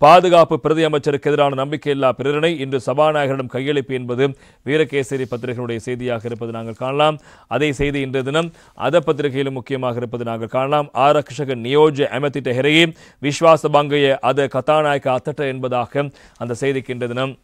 பாதுகாப்பு பிரதி அமைச்சருக்கு எதிரான நம்பிக்கையில்லா பிரேரணை இன்று சபாநாயகரிடம் கையளிப்பு என்பது வீரகேசரி பத்திரிகையினுடைய செய்தியாக இருப்பது நாங்கள் காணலாம். அதே செய்தி இன்றைய தினம் அத பத்திரிகையிலும் முக்கியமாக இருப்பது நாங்கள் காணலாம். ஆரக்ஷக நியோஜ அமதிட்ட ஹெரகி விஸ்வாச பங்கைய அத கதாநாயக அத்தட்ட என்பதாக அந்த செய்திக்கு இன்றைய தினம்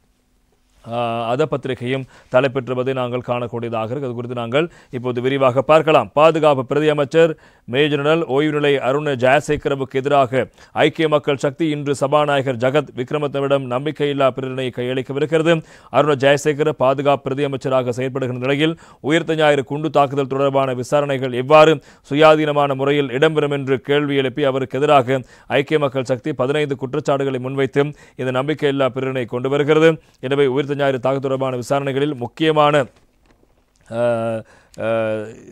அத பத்திரிகையும் தலைப்பெற்றுவதை நாங்கள் காணக்கூடியதாக இருக்கு. அது குறித்து நாங்கள் இப்போது விரிவாக பார்க்கலாம். பாதுகாப்பு பிரதி அமைச்சர் மேஜர் ஜெனரல் ஓய்வு நிலை அருண் ஜெயசேகரவுக்கு எதிராக ஐக்கிய மக்கள் சக்தி இன்று சபாநாயகர் ஜகத் விக்ரமரத்னவிடம் நம்பிக்கையில்லா பிரேரணை கையளிக்கவிருக்கிறது. அருண் ஜெயசேகர பாதுகாப்பு பிரதி அமைச்சராக செயல்படுகின்ற நிலையில் உயிர்த்த ஞாயிறு குண்டு தாக்குதல் தொடர்பான விசாரணைகள் எவ்வாறு சுயாதீனமான முறையில் இடம்பெறும் என்று கேள்வி எழுப்பி அவருக்கு எதிராக ஐக்கிய மக்கள் சக்தி 15 குற்றச்சாட்டுகளை முன்வைத்து இந்த நம்பிக்கையில்லா பிரேரணை கொண்டு வருகிறது. எனவே உயிர்த்த ஞாயிறு தாக்குதல் தொடர்பான விசாரணைகளில் முக்கியமான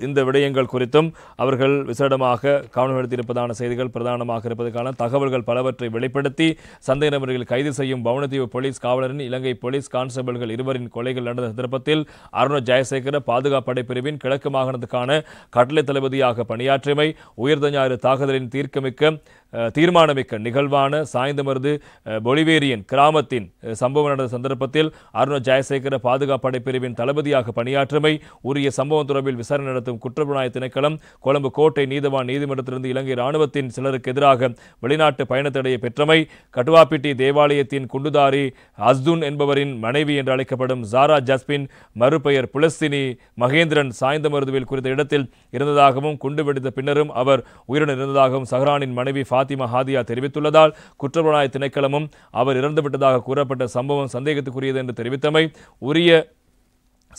இந்த விடயங்கள் குறித்தும் அவர்கள் விசேடமாக கவனம் எடுத்திருப்பதான செய்திகள் பிரதானமாக இருப்பதற்கான தகவல்கள் பலவற்றை வெளிப்படுத்தி சந்தேக நபர்களை கைது செய்யும் வவுனதீவு போலீஸ் காவலரின் இலங்கை போலீஸ் கான்ஸ்டபிள்கள் இருவரின் கொலைகள் நடந்த சந்தர்ப்பத்தில் அருண் ஜெயசேகர பாதுகாப்பு படை பிரிவின் கிழக்கு மாகாணத்துக்கான கட்டளை தளபதியாக பணியாற்றியமை உயிர்த்த ஞாயிறு தாக்குதலின் தீர்மானமிக்க நிகழ்வான சாய்ந்தமருது பொலிவேரியன் கிராமத்தின் சம்பவம் நடந்த சந்தர்ப்பத்தில் அருண் ஜெயசேகர பாதுகாப்பு படை பிரிவின் தளபதியாக பணியாற்றமை உரிய சம்பவம் தொடர்பில் விசாரணை நடத்தும் குற்றப்புலனாய்வு திணைக்களம் கொழும்பு கோட்டை நீதவான் நீதிமன்றத்திலிருந்து இலங்கை இராணுவத்தின் சிலருக்கு எதிராக வெளிநாட்டு பயணத்தடையை பெற்றமை கட்டுவாப்பிட்டி தேவாலயத்தின் குண்டுதாரி அஸ்துன் என்பவரின் மனைவி என்று அழைக்கப்படும் ஜாரா ஜஸ்பின் மறுபெயர் புலஸ்தினி மகேந்திரன் சாய்ந்தமருதுவில் குறித்த இடத்தில் இருந்ததாகவும் குண்டு வெடித்த பின்னரும் அவர் உயிருடன் இருந்ததாகவும் சஹ்ரானின் மனைவி ஃபாத்திமா ஹாதியா தெரிவித்துள்ளதால் குற்றப்புலனாய்வு திணைக்களமும் அவர் இறந்துவிட்டதாக கூறப்பட்ட சம்பவம் சந்தேகத்துக்குரியது என்று தெரிவித்தமை உரிய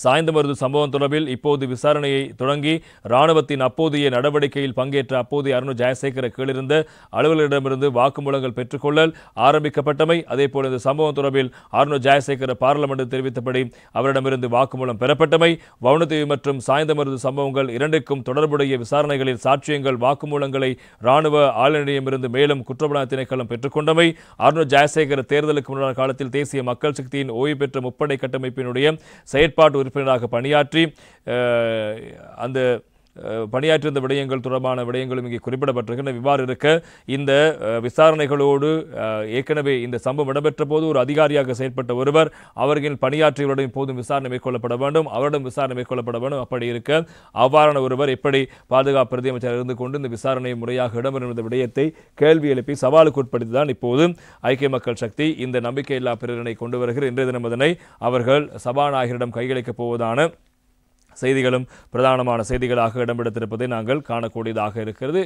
சாய்ந்தமருது சம்பவம் தொடர்பில் இப்போது விசாரணையை தொடங்கி இராணுவத்தின் அப்போதைய நடவடிக்கையில் பங்கேற்ற அப்போதைய அருண் ஜெயசேகர கீழிருந்த அலுவலரிடமிருந்து வாக்குமூலங்கள் பெற்றுக்கொள்ளல் ஆரம்பிக்கப்பட்டமை அதேபோல் இந்த சம்பவம் தொடர்பில் அருண் ஜெயசேகர பார்லமெண்டில் தெரிவித்தபடி அவரிடமிருந்து வாக்குமூலம் பெறப்பட்டமை வவுனதீவு மற்றும் சாய்ந்தமருது சம்பவங்கள் இரண்டுக்கும் தொடர்புடைய விசாரணைகளில் சாட்சியங்கள் வாக்குமூலங்களை இராணுவ ஆளுநரிடமிருந்து மேலும் குற்றப்புலனாய்வு திணைக்களம் பெற்றுக்கொண்டமை அருண் ஜெயசேகர தேர்தலுக்கு முன்னான காலத்தில் தேசிய மக்கள் சக்தியின் ஓய்வு பெற்ற முப்படை கட்டமைப்பினுடைய செயற்பாட்டு உறுப்பினராக பணியாற்றி அந்த பணியாற்றியிருந்த விடயங்கள் தொடர்பான விடயங்களும் இங்கே குறிப்பிடப்பட்டிருக்கின்றன. இவ்வாறு இருக்க இந்த விசாரணைகளோடு ஏற்கனவே இந்த சம்பவம் இடம்பெற்ற போது ஒரு அதிகாரியாக செயல்பட்ட ஒருவர் அவர்களின் பணியாற்றியவருடன் போதும் விசாரணை மேற்கொள்ளப்பட வேண்டும், அவரிடம் விசாரணை மேற்கொள்ளப்பட வேண்டும். அப்படி இருக்க அவ்வாறான ஒருவர் எப்படி பாதுகாப்பு பிரதி அமைச்சர் இருந்து கொண்டு இந்த விசாரணை முறையாக இடம்பெறும் இந்த விடயத்தை கேள்வி எழுப்பி சவாலுக்கு உட்படுத்திதான் இப்போது ஐக்கிய மக்கள் சக்தி இந்த நம்பிக்கையில்லா பிரேரணை கொண்டு வருகிற இன்றைய தினம் அதனை அவர்கள் சபாநாயகரிடம் கையளிக்கப் போவதான செய்திகளும் பிரதானமான செய்திகளாக இடம்பெடுத்திருப்பதை நாங்கள் காணக்கூடியதாக இருக்கிறது.